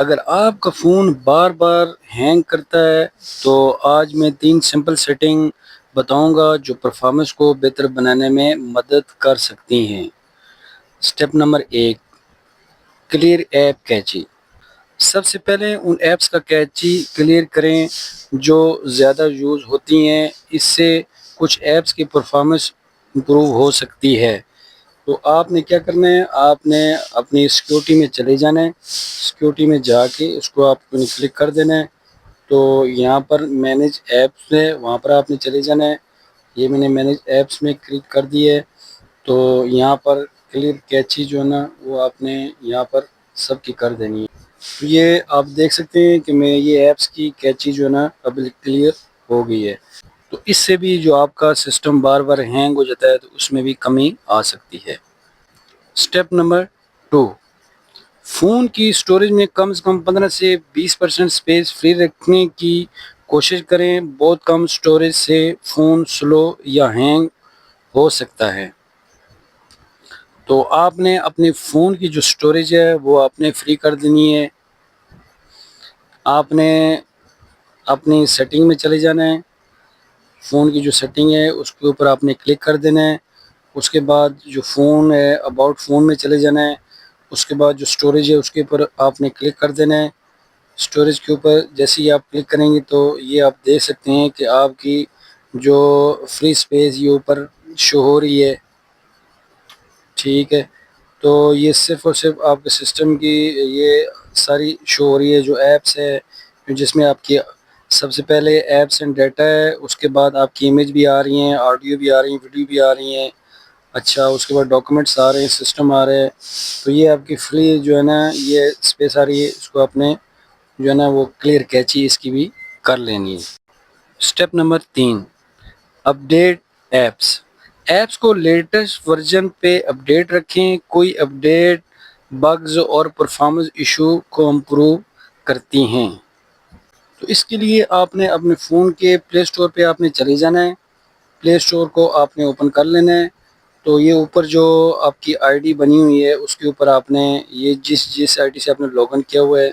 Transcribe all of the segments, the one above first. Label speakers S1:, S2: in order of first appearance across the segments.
S1: اگر آپ کا فون بار بار ہینگ کرتا ہے تو آج میں 3 سمپل سیٹنگ بتاؤں گا جو پرفارمنس کو بہتر بنانے میں مدد کر سکتی ہیں۔ Step number 1، clear app cache. سب سے پہلے ان ایپس کا کیچی کلیئر کریں جو زیادہ یوز ہوتی ہیں، اس سے کچھ ایپس کی پرفارمنس امپروو ہو سکتی ہے۔ تو آپ نے کیا کرنا ہے، آپ نے اپنی سیکیورٹی میں چلے جانا ہے، سیکیورٹی میں جا کے اس کو آپ نے کلک کر دینا ہے۔ تو یہاں پر مینیج ایپس ہے، وہاں پر آپ نے چلے جانا ہے۔ یہ میں نے مینیج ایپس میں کلک کر دی ہے، تو یہاں پر کلیئر کیچی جو ہے نا وہ آپ نے یہاں پر سب کی کر دینی ہے۔ تو یہ آپ دیکھ سکتے ہیں کہ میں یہ ایپس کی کیچی جو ہے نا اب کلیئر ہو گئی ہے۔ تو اس سے بھی جو آپ کا سسٹم بار بار ہینگ ہو جاتا ہے تو اس میں بھی کمی آ سکتی ہے۔ سٹیپ نمبر 2، فون کی اسٹوریج میں کم سے کم 15 سے 20% اسپیس فری رکھنے کی کوشش کریں۔ بہت کم اسٹوریج سے فون سلو یا ہینگ ہو سکتا ہے۔ تو آپ نے اپنے فون کی جو اسٹوریج ہے وہ آپ نے فری کر دینی ہے۔ آپ نے اپنی سیٹنگ میں چلے جانا ہے، فون کی جو سیٹنگ ہے اس کے اوپر آپ نے کلک کر دینا ہے۔ اس کے بعد جو فون ہے اباؤٹ فون میں چلے جانا ہے، اس کے بعد جو اسٹوریج ہے اس کے اوپر آپ نے کلک کر دینا ہے۔ اسٹوریج کے اوپر جیسے ہی آپ کلک کریں گے تو یہ آپ دیکھ سکتے ہیں کہ آپ کی جو فری سپیس یہ اوپر شو ہو رہی ہے، ٹھیک ہے۔ تو یہ صرف اور صرف آپ کے سسٹم کی یہ ساری شو ہو رہی ہے جو ایپس ہے، جس میں آپ کی سب سے پہلے ایپس اینڈ ڈیٹا ہے، اس کے بعد آپ کی امیج بھی آ رہی ہیں، آڈیو بھی آ رہی ہیں، ویڈیو بھی آ رہی ہیں، اچھا اس کے بعد ڈاکومنٹس آ رہے ہیں، سسٹم آ رہے ہیں۔ تو یہ آپ کی فری جو ہے نا یہ اسپیس آ رہی ہے، اس کو آپ نے جو ہے نا وہ کلیئر کیچی اس کی بھی کر لینی ہے۔ Step number 3، update apps. Apps کو لیٹسٹ ورژن پہ اپڈیٹ رکھیں۔ کوئی اپڈیٹ بگز اور پرفارمنس ایشو کو امپروو کرتی ہیں۔ تو اس کے لیے آپ نے اپنے فون کے پلے اسٹور پہ آپ نے چلے جانا ہے، پلے اسٹور کو آپ نے اوپن کر لینا ہے۔ تو یہ اوپر جو آپ کی آئی ڈی بنی ہوئی ہے اس کے اوپر آپ نے یہ جس آئی ڈی سے آپ نے لاگ ان کیا ہوا ہے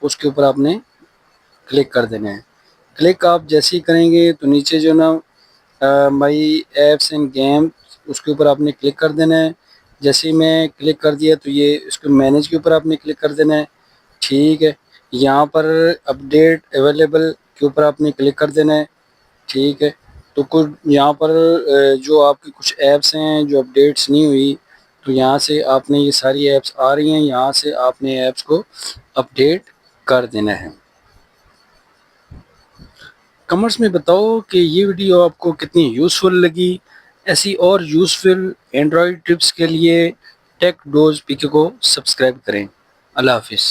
S1: اس کے اوپر آپ نے کلک کر دینا ہے۔ کلک آپ جیسے ہی کریں گے تو نیچے جو نا مائی ایپس اینڈ گیم اس کے اوپر آپ نے کلک کر دینا ہے۔ جیسے ہی میں کلک کر دیا تو یہ اس کو مینیج کے اوپر آپ نے کلک کر دینا ہے، ٹھیک ہے۔ یہاں پر اپڈیٹ اویلیبل کے اوپر آپ نے کلک کر دینا ہے، ٹھیک ہے۔ تو کچھ یہاں پر جو آپ کی کچھ ایپس ہیں جو اپڈیٹس نہیں ہوئی تو یہاں سے آپ نے یہ ساری ایپس آ رہی ہیں، یہاں سے آپ نے ایپس کو اپڈیٹ کر دینا ہے۔ کمنٹس میں بتاؤ کہ یہ ویڈیو آپ کو کتنی یوزفل لگی۔ ایسی اور یوزفل اینڈرائڈ ٹپس کے لیے ٹیک ڈوز پی کے کو سبسکرائب کریں۔ اللہ حافظ۔